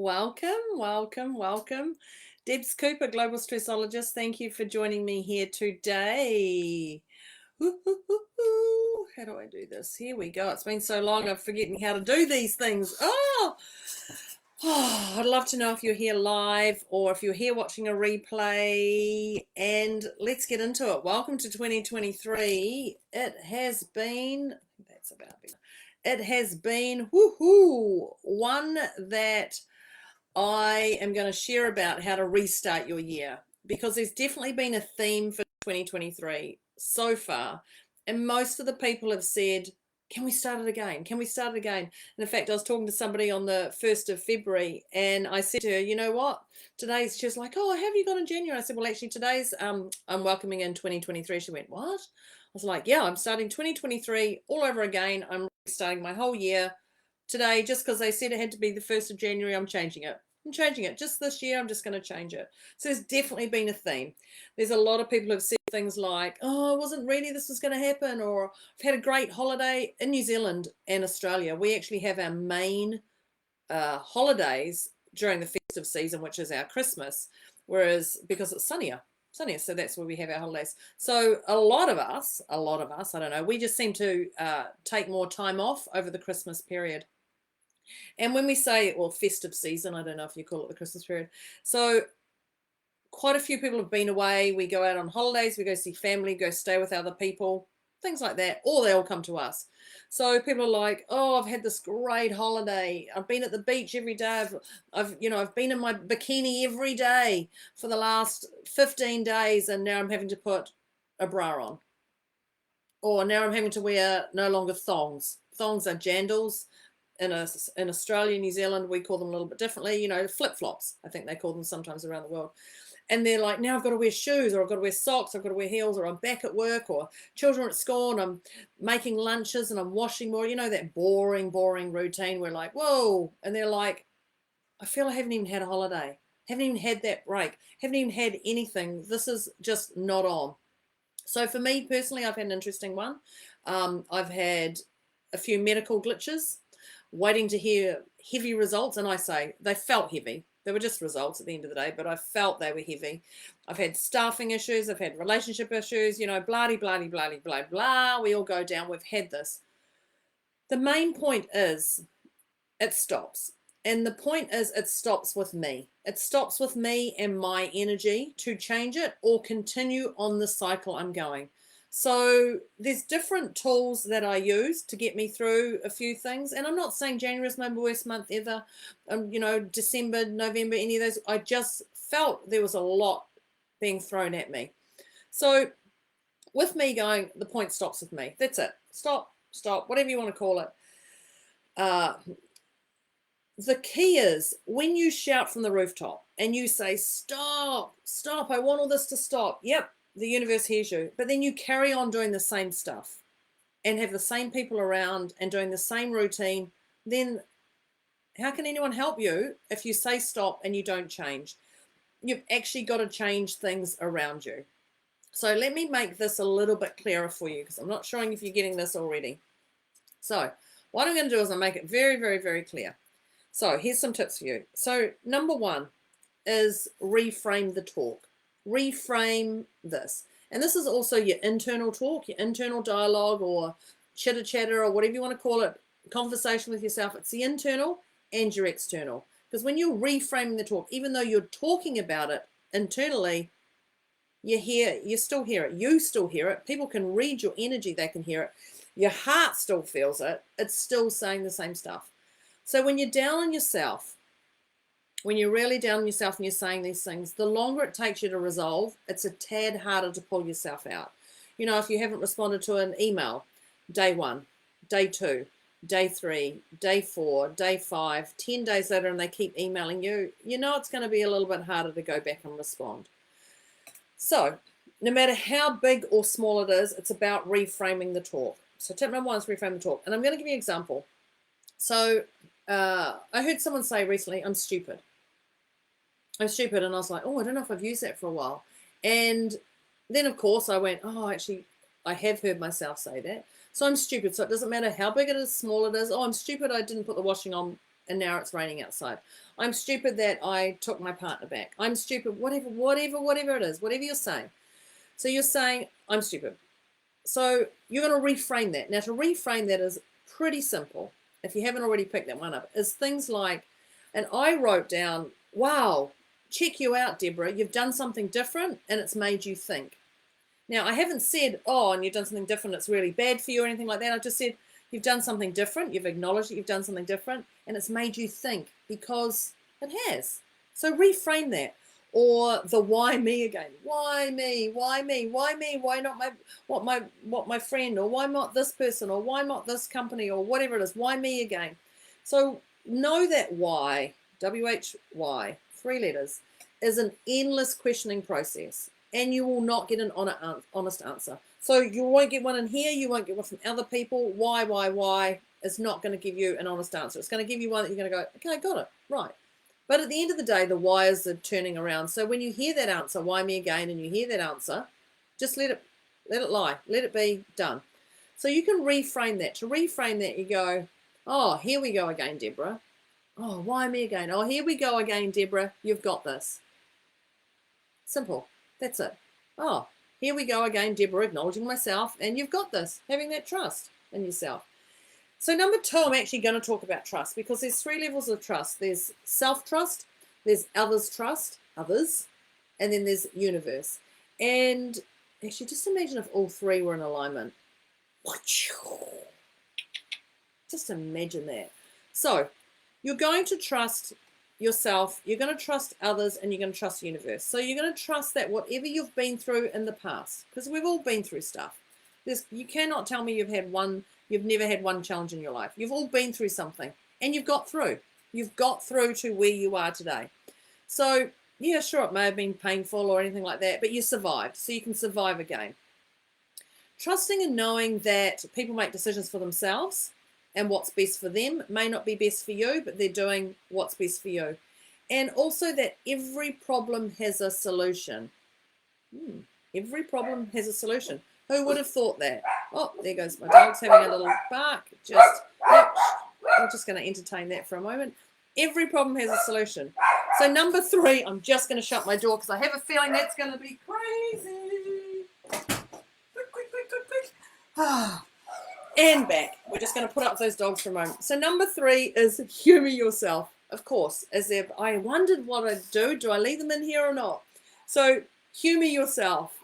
Welcome, welcome, welcome. Debz Cooper, Global Stressologist. Thank you for joining me here today. How do I do this? Here we go. It's been so long, I'm forgetting how to do these things. I'd love to know if you're here live or if you're here watching a replay. And let's get into it. Welcome to 2023. It has been, it has been one that I am going to share about how to restart your year, because there's definitely been a theme for 2023 so far. And most of the people have said, can we start it again? Can we start it again? And in fact, I was talking to somebody on the 1st of February and I said to her, you know what? Today's, she was like, oh, have you got in January? I said, well, actually today's, I'm welcoming in 2023. She went, what? I was like, yeah, I'm starting 2023 all over again. I'm starting my whole year today, just because they said it had to be the 1st of January. I'm changing it. I'm changing it. Just this year, I'm just going to change it. So there's definitely been a theme. There's a lot of people who have said things like, oh, I wasn't ready this was going to happen, or I've had a great holiday. In New Zealand and Australia, we actually have our main holidays during the festive season, which is our Christmas, whereas because it's sunnier, so that's where we have our holidays. So a lot of us, I don't know, we just seem to take more time off over the Christmas period. And when we say, well, festive season, I don't know if you call it the Christmas period. So quite a few people have been away. We go out on holidays, we go see family, go stay with other people, things like that, or they all come to us. So people are like, oh, I've had this great holiday. I've been at the beach every day. I've been in my bikini every day for the last 15 days, and now I'm having to put a bra on. Or now I'm having to wear no longer thongs. Thongs are jandals. In Australia, New Zealand, we call them a little bit differently, flip-flops, I think they call them sometimes around the world. And they're like, now I've got to wear shoes, or I've got to wear socks, I've got to wear heels, or I'm back at work, or children are at school, and I'm making lunches, and I'm washing more, that boring routine. We're like, whoa. And they're like, I feel I haven't even had a holiday, haven't even had that break, haven't even had anything. This is just not on. So for me personally, I've had an interesting one. I've had a few medical glitches, waiting to hear heavy results. And I say they felt heavy. They were just results at the end of the day, but I felt they were heavy. I've had staffing issues. I've had relationship issues, blah, blah, blah, blah, blah. We all go down. We've had this. The main point is it stops. And the point is it stops with me. It stops with me and my energy to change it or continue on the cycle I'm going. So there's different tools that I use to get me through a few things. And I'm not saying January is my worst month ever. December, November, any of those. I just felt there was a lot being thrown at me. So with me going, the point stops with me. That's it. Stop, whatever you want to call it. The key is when you shout from the rooftop and you say, stop, I want all this to stop. Yep. The universe hears you, but then you carry on doing the same stuff and have the same people around and doing the same routine. Then how can anyone help you if you say stop and you don't change? You've actually got to change things around you. So let me make this a little bit clearer for you, because I'm not showing if you're getting this already. So what I'm going to do is I'll make it very, very, very clear. So here's some tips for you. So number one is reframe the talk. Reframe this. And this is also your internal talk, your internal dialogue, or chitter chatter, or whatever you want to call it, conversation with yourself. It's the internal and your external. Because when you're reframing the talk, even though you're talking about it internally, you still hear it. You still hear it. People can read your energy. They can hear it. Your heart still feels it. It's still saying the same stuff. So when you're down on yourself, when you're really down on yourself and you're saying these things, the longer it takes you to resolve, it's a tad harder to pull yourself out. If you haven't responded to an email, day 1, day 2, day 3, day 4, day 5, 10 days later, and they keep emailing you, it's going to be a little bit harder to go back and respond. So no matter how big or small it is, it's about reframing the talk. So tip number 1 is reframe the talk. And I'm going to give you an example. So I heard someone say recently, I'm stupid. And I was like, oh, I don't know if I've used that for a while. And then, of course, I went, oh, actually, I have heard myself say that. So I'm stupid. So it doesn't matter how big it is, small it is. Oh, I'm stupid. I didn't put the washing on and now it's raining outside. I'm stupid that I took my partner back. I'm stupid, whatever it is, whatever you're saying. So you're saying, I'm stupid. So you're going to reframe that. Now, to reframe that is pretty simple. If you haven't already picked that one up, is things like, and I wrote down, wow, check you out, Deborah. You've done something different and it's made you think. Now, I haven't said, oh, and you've done something different, it's really bad for you or anything like that. I've just said, you've done something different. You've acknowledged that you've done something different and it's made you think, because it has. So reframe that. Or the why me again. Why me? Why me? Why me? Why not my friend? Or why not this person? Or why not this company? Or whatever it is. Why me again? So know that why, WHY, 3 letters, is an endless questioning process. And you will not get an honest answer. So you won't get one in here. You won't get one from other people. Why is not going to give you an honest answer. It's going to give you one that you're going to go, okay, I got it. Right. But at the end of the day, the whys are turning around. So when you hear that answer, why me again, and you hear that answer, just let it lie. Let it be done. So you can reframe that. To reframe that, you go, oh, here we go again, Deborah. Oh, why me again? Oh, here we go again, Deborah. You've got this. Simple. That's it. Oh, here we go again, Deborah, acknowledging myself, and you've got this, having that trust in yourself. So number 2, I'm actually going to talk about trust, because there's 3 levels of trust. There's self-trust, there's others trust, others, and then there's universe. And actually, just imagine if all 3 were in alignment. Just imagine that. So you're going to trust yourself, you're going to trust others, and you're going to trust the universe. So you're going to trust that whatever you've been through in the past, because we've all been through stuff. You cannot tell me you've never had one challenge in your life. You've all been through something, and you've got through. You've got through to where you are today. So yeah, sure, it may have been painful or anything like that, but you survived, so you can survive again. Trusting and knowing that people make decisions for themselves, and what's best for them may not be best for you, but they're doing what's best for you. And also that every problem has a solution. Every problem has a solution. Who would have thought that? Oh, there goes my dog's having a little bark. I'm just going to entertain that for a moment. Every problem has a solution. So number 3, I'm just going to shut my door because I have a feeling that's going to be crazy. Quick. And back. We're just going to put up those dogs for a moment. So number 3 is humor yourself. Of course, as if I wondered what I'd do. Do I leave them in here or not? So humor yourself.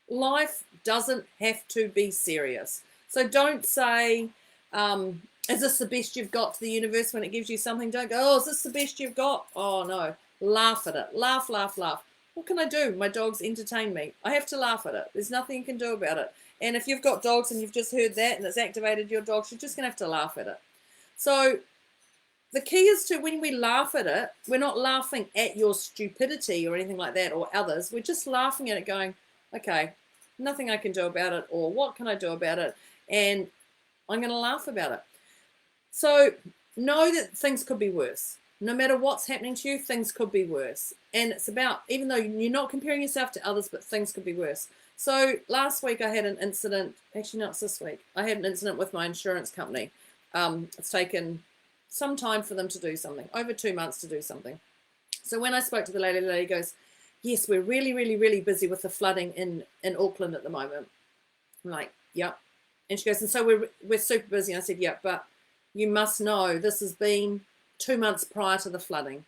Life doesn't have to be serious. So don't say, is this the best you've got to the universe when it gives you something? Don't go, oh, is this the best you've got? Oh, no. Laugh at it. Laugh. What can I do? My dogs entertain me. I have to laugh at it. There's nothing you can do about it. And if you've got dogs and you've just heard that and it's activated your dogs, you're just going to have to laugh at it. So the key is to, when we laugh at it, we're not laughing at your stupidity or anything like that or others. We're just laughing at it going, okay, nothing I can do about it, or what can I do about it? And I'm going to laugh about it. So know that things could be worse. No matter what's happening to you, things could be worse. And it's about, even though you're not comparing yourself to others, but things could be worse. So last week I had an incident, actually no, it's this week. I had an incident with my insurance company. It's taken some time for them to do something, over 2 months to do something. So when I spoke to the lady goes, yes, we're really busy with the flooding in Auckland at the moment. I'm like, yep. And she goes, and so we're super busy. And I said, yep, but you must know this has been 2 months prior to the flooding.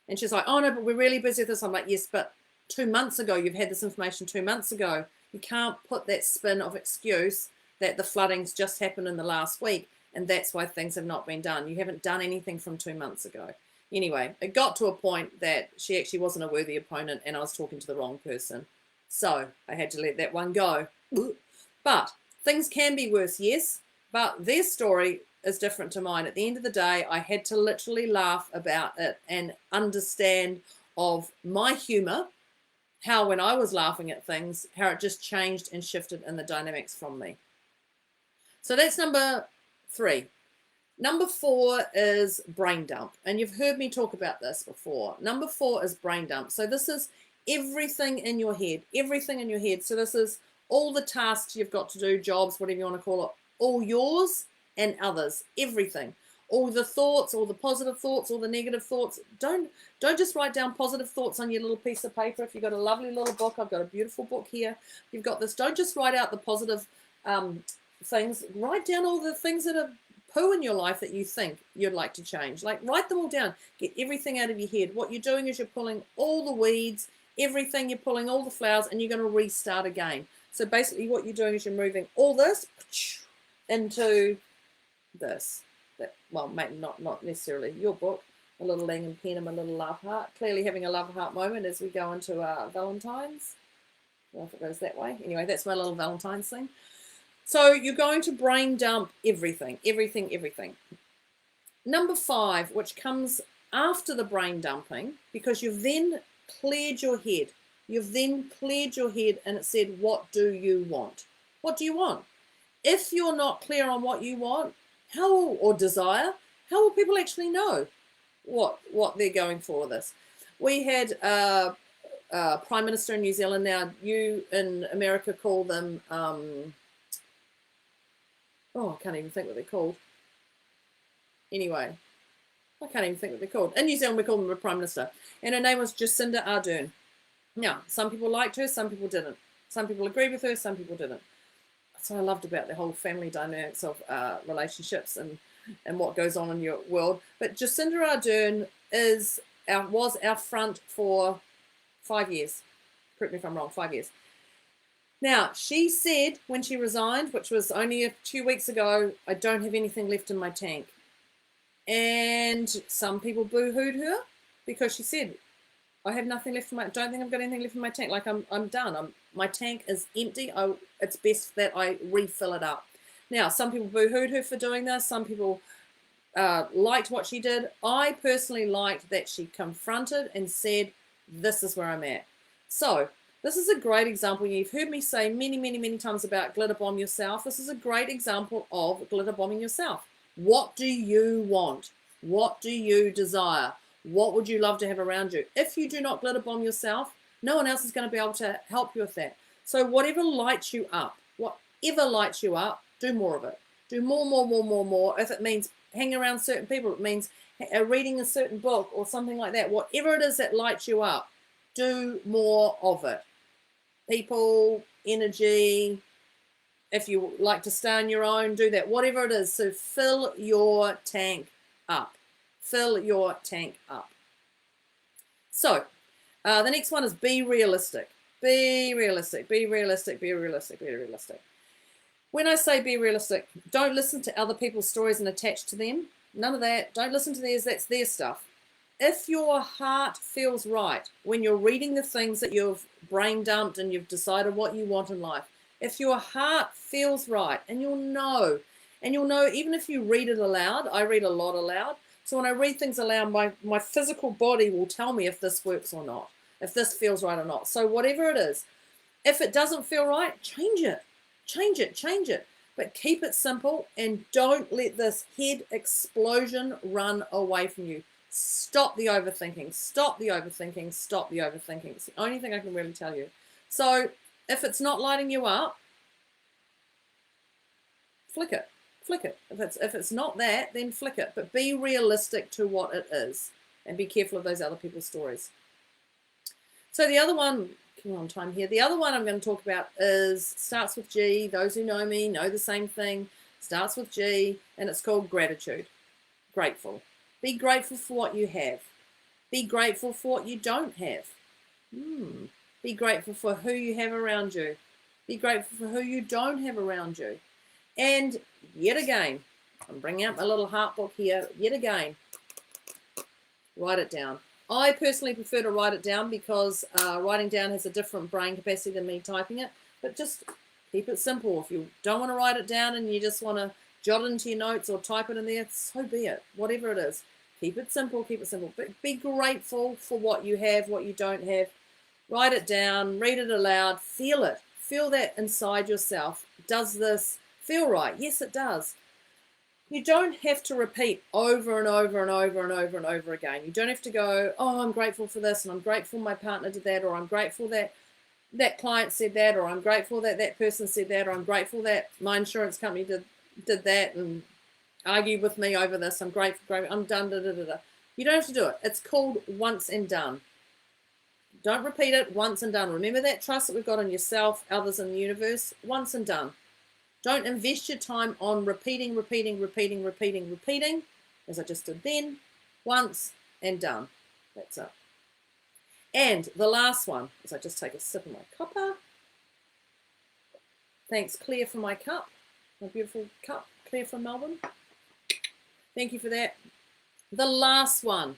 And she's like, oh no, but we're really busy with this. I'm like, yes, but 2 months ago, you've had this information 2 months ago. You can't put that spin of excuse that the flooding's just happened in the last week, and that's why things have not been done. You haven't done anything from 2 months ago. Anyway, it got to a point that she actually wasn't a worthy opponent and I was talking to the wrong person. So I had to let that one go. But things can be worse, yes, but their story is different to mine. At the end of the day, I had to literally laugh about it and understand of my humor, how when I was laughing at things, how it just changed and shifted in the dynamics from me. So that's number 3. Number 4 is brain dump. And you've heard me talk about this before. Number 4 is brain dump. So this is everything in your head, everything in your head. So this is all the tasks you've got to do, jobs, whatever you want to call it, all yours and others, everything. all the thoughts, all the positive thoughts, all the negative thoughts. Don't just write down positive thoughts on your little piece of paper. If you've got a lovely little book, I've got a beautiful book here. You've got this. Don't just write out the positive things. Write down all the things that are poo in your life that you think you'd like to change. Like, write them all down. Get everything out of your head. What you're doing is you're pulling all the weeds, everything. You're pulling all the flowers, and you're going to restart again. So basically what you're doing is you're moving all this into this. Well, maybe not necessarily your book. A little Langham pen and a little love heart. Clearly having a love heart moment as we go into Valentine's. I don't know if it goes that way. Anyway, that's my little Valentine's thing. So you're going to brain dump everything. Number 5, which comes after the brain dumping, because you've then cleared your head. And it said, what do you want? What do you want? If you're not clear on what you want, or desire, how will people actually know what they're going for this? We had Prime Minister in New Zealand. Now, you in America call them... I can't even think what they're called. Anyway, I can't even think what they're called. In New Zealand, we call them a Prime Minister. And her name was Jacinda Ardern. Now, some people liked her, some people didn't. Some people agreed with her, some people didn't. So I loved about the whole family dynamics of relationships and what goes on in your world. But Jacinda Ardern was our front for 5 years. Correct me if I'm wrong, 5 years. Now, she said when she resigned, which was only a few weeks ago, I don't have anything left in my tank. And some people boo-hooed her because she said, I have nothing left in my, don't think I've got anything left in my tank. Like I'm done. My tank is empty. It's best that I refill it up. Now, some people boo-hooed her for doing this. Some people liked what she did. I personally liked that she confronted and said, this is where I'm at. So this is a great example. You've heard me say many times about glitter bomb yourself. This is a great example of glitter bombing yourself. What do you want? What do you desire? What would you love to have around you? If you do not glitter bomb yourself, no one else is going to be able to help you with that. So whatever lights you up, do more of it. Do more. If it means hanging around certain people, it means reading a certain book or something like that. Whatever it is that lights you up, do more of it. People, energy, if you like to stay on your own, do that. Whatever it is, so fill your tank up. Fill your tank up. So the next one is be realistic. Be realistic. When I say be realistic, don't listen to other people's stories and attach to them. None of that. Don't listen to theirs. That's their stuff. If your heart feels right when you're reading the things that you've brain dumped and you've decided what you want in life, if your heart feels right, and you'll know even if you read it aloud, I read a lot aloud. So when I read things aloud, my physical body will tell me if this works or not, if this feels right or not. So whatever it is, if it doesn't feel right, change it. But keep it simple and don't let this head explosion run away from you. Stop the overthinking. It's the only thing I can really tell you. So if it's not lighting you up, flick it. If it's not that, then flick it. But be realistic to what it is and be careful of those other people's stories. So the other one, keep on time here. The other one I'm going to talk about starts with G. Those who know me know the same thing. Starts with G, and it's called gratitude. Grateful. Be grateful for what you have. Be grateful for what you don't have. Be grateful for who you have around you. Be grateful for who you don't have around you. And yet again, I'm bringing out my little heart book here. Yet again, write it down. I personally prefer to write it down because writing down has a different brain capacity than me typing it. But just keep it simple. If you don't want to write it down and you just want to jot it into your notes or type it in there, so be it. Whatever it is. Keep it simple. But be grateful for what you have, what you don't have. Write it down. Read it aloud. Feel it. Feel that inside yourself. Does this feel right? Yes, it does. You don't have to repeat over and over again. You don't have to go, oh, I'm grateful for this, and I'm grateful my partner did that, or I'm grateful that that client said that, or I'm grateful that that person said that, or I'm grateful that my insurance company did that, and argue with me over this. I'm grateful, I'm done, da, da, da, da. You don't have to do it. It's called once and done. Don't repeat it, once and done. Remember that trust that we've got in yourself, others, in the universe, once and done. Don't invest your time on repeating, as I just did then. Once and done. That's it. And the last one, as I just take a sip of my cuppa. Thanks, Claire, for my cup. My beautiful cup, Claire from Melbourne. Thank you for that. The last one,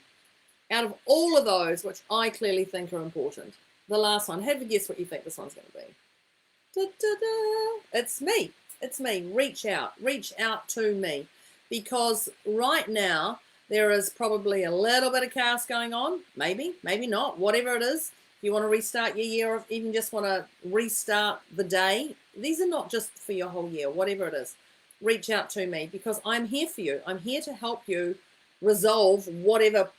out of all of those, which I clearly think are important, the last one, have a guess what you think this one's going to be. Da, da, da. It's me. It's me. Reach out to me, because right now there is probably a little bit of chaos going on, maybe not, whatever it is. If you want to restart your year, or even just want to restart the day, these are not just for your whole year, whatever it is. Reach out to me, because I'm here for you. I'm here to help you resolve whatever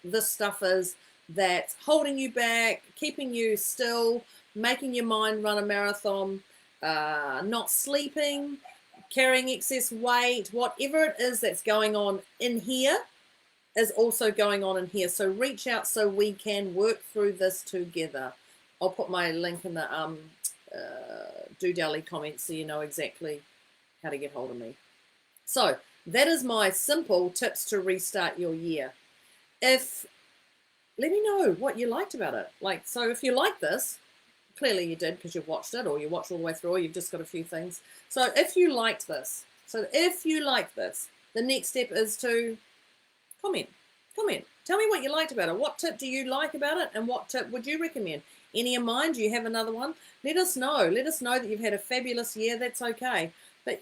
this stuff is that's holding you back, keeping you still, making your mind run a marathon, not sleeping, carrying excess weight, whatever it is that's going on in here is also going on in here. So reach out so we can work through this together. I'll put my link in the do daily comments so you know exactly how to get hold of me. So that is my simple tips to restart your year. Let me know what you liked about it. So if you like this, clearly you did because you've watched it, or you watched all the way through, or you've just got a few things. So if you liked this, the next step is to comment. Tell me what you liked about it. What tip do you like about it, and what tip would you recommend? Any in mind? Do you have another one? Let us know. Let us know that you've had a fabulous year. That's okay.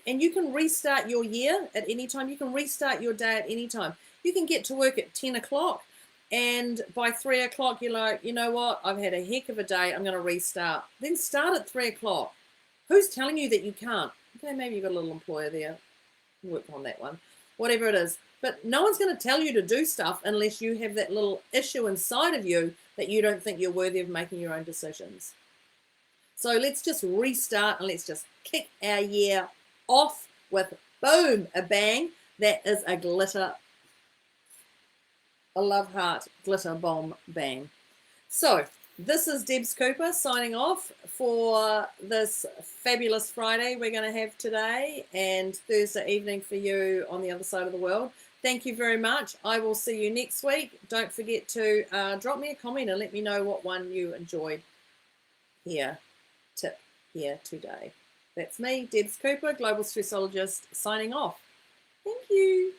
And you can restart your year at any time. You can restart your day at any time. You can get to work at 10 o'clock, and by 3 o'clock, you're like, you know what? I've had a heck of a day. I'm going to restart. Then start at 3 o'clock. Who's telling you that you can't? Okay, maybe you've got a little employer there. Work on that one. Whatever it is. But no one's going to tell you to do stuff unless you have that little issue inside of you that you don't think you're worthy of making your own decisions. So let's just restart, and let's just kick our year off with, boom, a bang. That is a glitter, a love heart glitter bomb bang. So this is Debz Cooper signing off for this fabulous Friday we're going to have today, and Thursday evening for you on the other side of the world. Thank you very much. I will see you next week. Don't forget to drop me a comment and let me know what one you enjoyed tip here today. That's me, Debz Cooper, Global Stressologist, signing off. Thank you.